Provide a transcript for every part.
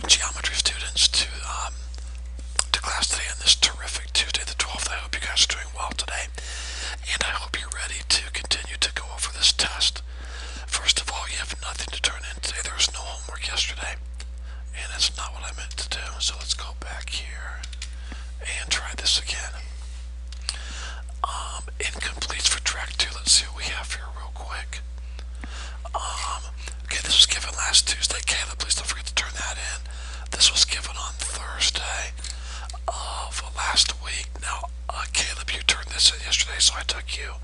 geometry students to class today on this terrific Tuesday the 12th. I hope you guys are doing well today, and I hope you're ready to continue to go over this test. First of all, you have nothing to turn in today. There was no homework yesterday, and that's not what I meant to do. So let's go back here and try this again. Incompletes for track 2. Let's see what we have here real quick. Okay, this was given last Tuesday. Caleb, please don't forget to turn that in. This was given on Thursday of last week. Now, Caleb, you turned this in yesterday, so I took you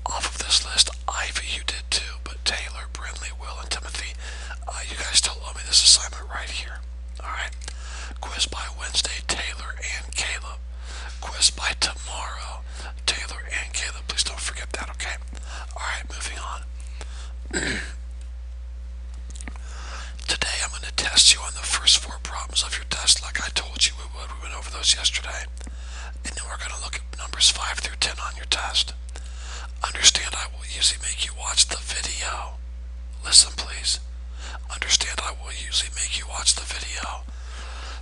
off of this list. Ivy, you did too, but Taylor, Brindley, Will, and Timothy, you guys still owe me this assignment right here. Alright? Quiz by Wednesday, Taylor and Caleb. Quiz by tomorrow, Taylor and Caleb. Please don't forget that, okay? Alright, moving on. Today I'm going to test you on the first 4 problems of your test like I told you we would. We went over those yesterday. And then we're going to look at numbers 5 through 10 on your test. Understand I will usually make you watch the video. Listen, please. Understand I will usually make you watch the video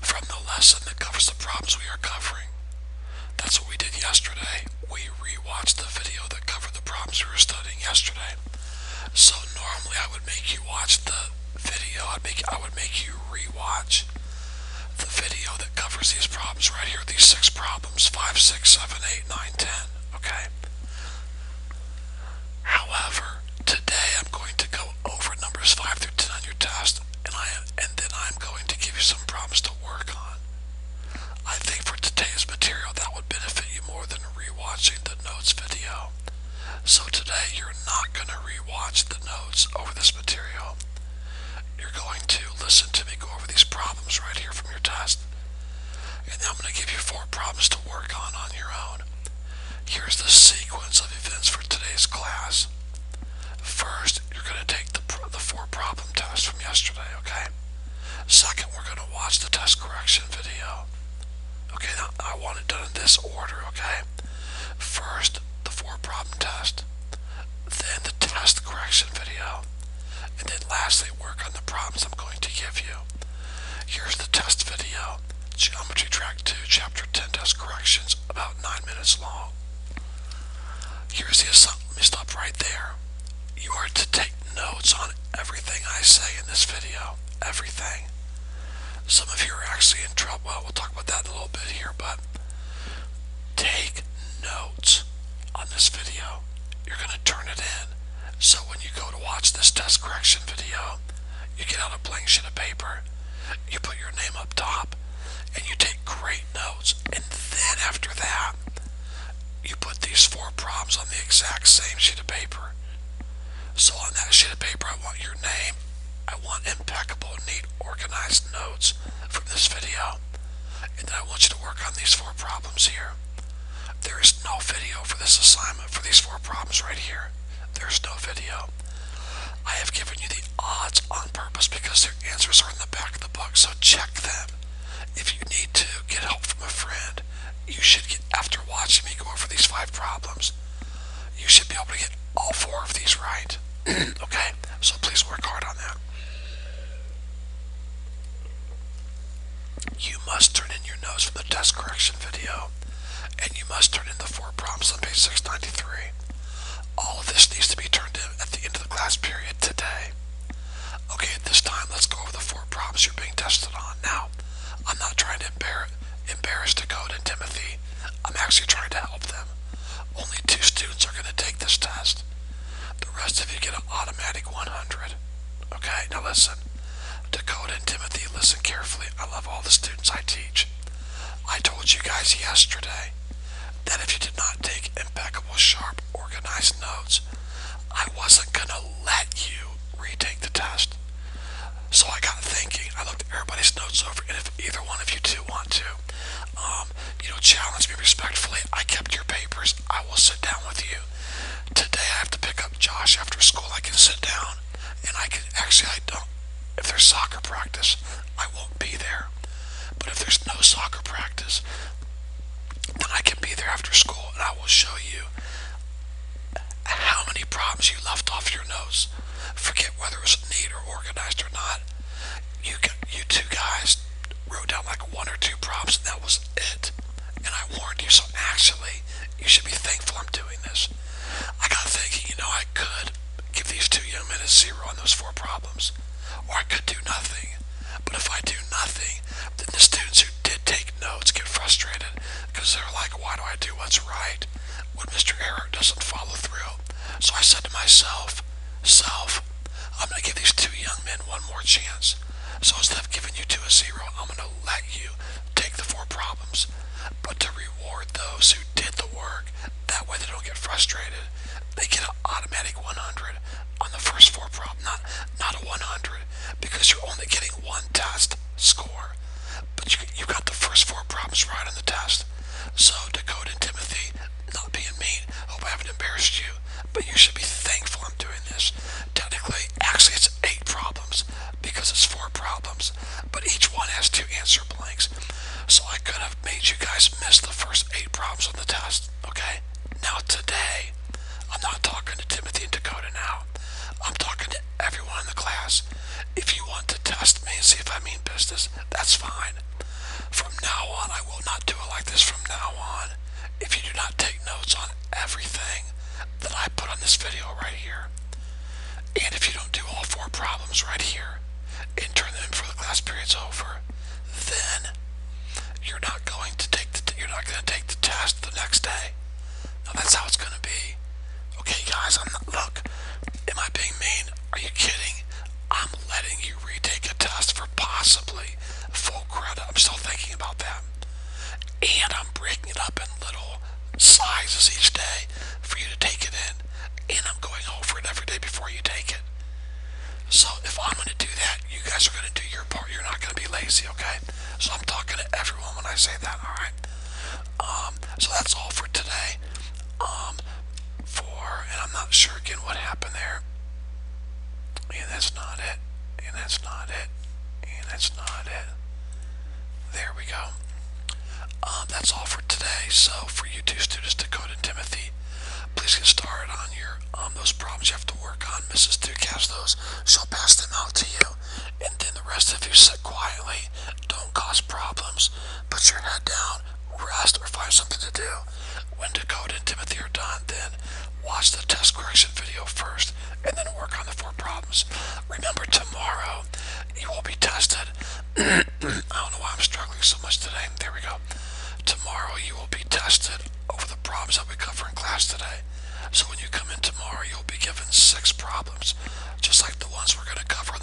from the lesson that covers the problems we are covering. That's what we did yesterday. We rewatched the video that covered the problems we were studying yesterday. So normally I would make you watch the video. I would make you rewatch the video that covers these problems right here. These 6 problems, 5, 6, 7, 8, 9, 10. Okay? However, today I'm going to go over numbers 5 through 10 on your test, and then I'm going to give you some problems to work on. I think for today's material that would benefit you more than rewatching the notes video. So today you're not going to rewatch the notes over this material. You're going to listen to me go over these problems right here from your test. And then I'm going to give you 4 problems to work on your own. Here's the sequence of events for today's class. First, you're going to take the 4 problem test from yesterday, okay? Second, we're going to watch the test correction video. Okay, now I want it done in this order, okay? First, the 4 problem test, then the test correction video, and then lastly, work on the problems I'm going to give you. Here's the test video, Geometry Track 2, Chapter 10 Test Corrections, about 9 minutes long. Here's the assignment. Let me stop right there. You are to take notes on everything I say in this video. Everything. Some of you are actually in trouble. Well, we'll talk about that in a little bit here, but take notes on this video. You're going to turn it in. So when you go to watch this test correction video, you get out a blank sheet of paper, you put your name up top, and you take great notes. And then after that, you put these 4 problems on the exact same sheet of paper. So on that sheet of paper, I want your name. I want impeccable, neat, organized notes from this video. And then I want you to work on these 4 problems here. There is no video for this assignment for these 4 problems right here. There's no video. I have given you the odds on purpose because their answers are in the back of the book, so check them. If you need to get help from a friend, you should get, after watching me go over these 5 problems, you should be able to get all 4 of these right. Okay? So please work hard on that. You must turn in your notes from the test correction video, and you must turn in the 4 problems on page 693. All of this needs to be turned in at the end of the class period today. Okay, at this time, let's go over the 4 problems you're being tested on. Now, I'm not trying to embarrass Dakota and Timothy. I'm actually trying to help them. Only 2 students are going to take this test. The rest of you get an automatic 100. Okay, now listen. Dakota and Timothy, listen carefully. I love all the students I teach. I told you guys yesterday that if you did not take impeccable, sharp, organized notes, I wasn't going to let you retake the test. So I got thinking. I looked at everybody's notes over, and if either one of you 2 want to, challenge me respectfully, I kept your papers. I will sit down with you. Today I have to pick up Josh after school. I can sit down, and I can, actually I don't. If there's soccer practice, I won't be there. But if there's no soccer practice, then I can be there after school, and I will show you how many problems you left off your notes. Forget whether it was neat or organized or not. You 2 guys myself, I'm going to give these two young men one more chance. So instead of giving you two a zero, I'm going to let you take the four problems. But to reward those who did the work, that way they don't get frustrated. They get an automatic 100 on the first four problems, not a 100, because you're only getting one test score. But you got the first four problems right on the test. So Dakota and Timothy, not being mean, hope I haven't embarrassed you, but you should be thankful I'm doing this. Technically, actually it's 8 problems because it's 4 problems, but each one has 2 answer blanks. So I could have made you guys miss the first 8 problems on the test, okay? Now today, I'm not talking to Timothy and Dakota now. I'm talking to everyone in the class. If you want to test me and see if I mean business, that's fine. From now on, I will not do it like this from now on. If you do not take notes on everything that I put on this video right here, and if you don't do all 4 problems right here and turn them in before the class period's over, then you're not going to take the test the next day. Now that's how it's going to be. Okay, guys, look, am I being mean? Are you kidding? I'm letting you retake a test for possibly full credit. I'm still thinking about that. And I'm breaking it up in little sizes each day for you to take it in. And I'm going over it every day before you take it. So if I'm going to do that, you guys are going to do your part. You're not going to be lazy, okay? So I'm talking to everyone when I say that, alright? So that's all for today. And I'm not sure again what happened there. And that's not it. And that's not it. And that's not it. There we go. That's all for today. So for you two students, Dakota and Timothy, please get started on your those problems you have to work on. Mrs. Duke has those. She'll pass them out to you. And then the rest of you sit quietly. Don't cause problems. Put your head down, rest, or find something to do. When Dakota and Timothy are done, then watch the test correction video first, and then work on the 4 problems. Remember, tomorrow you will be tested. I don't know why I'm struggling so much today. There we go. Tomorrow you will be tested over the problems that we cover in class today. So when you come in tomorrow, you'll be given 6 problems, just like the ones we're going to cover in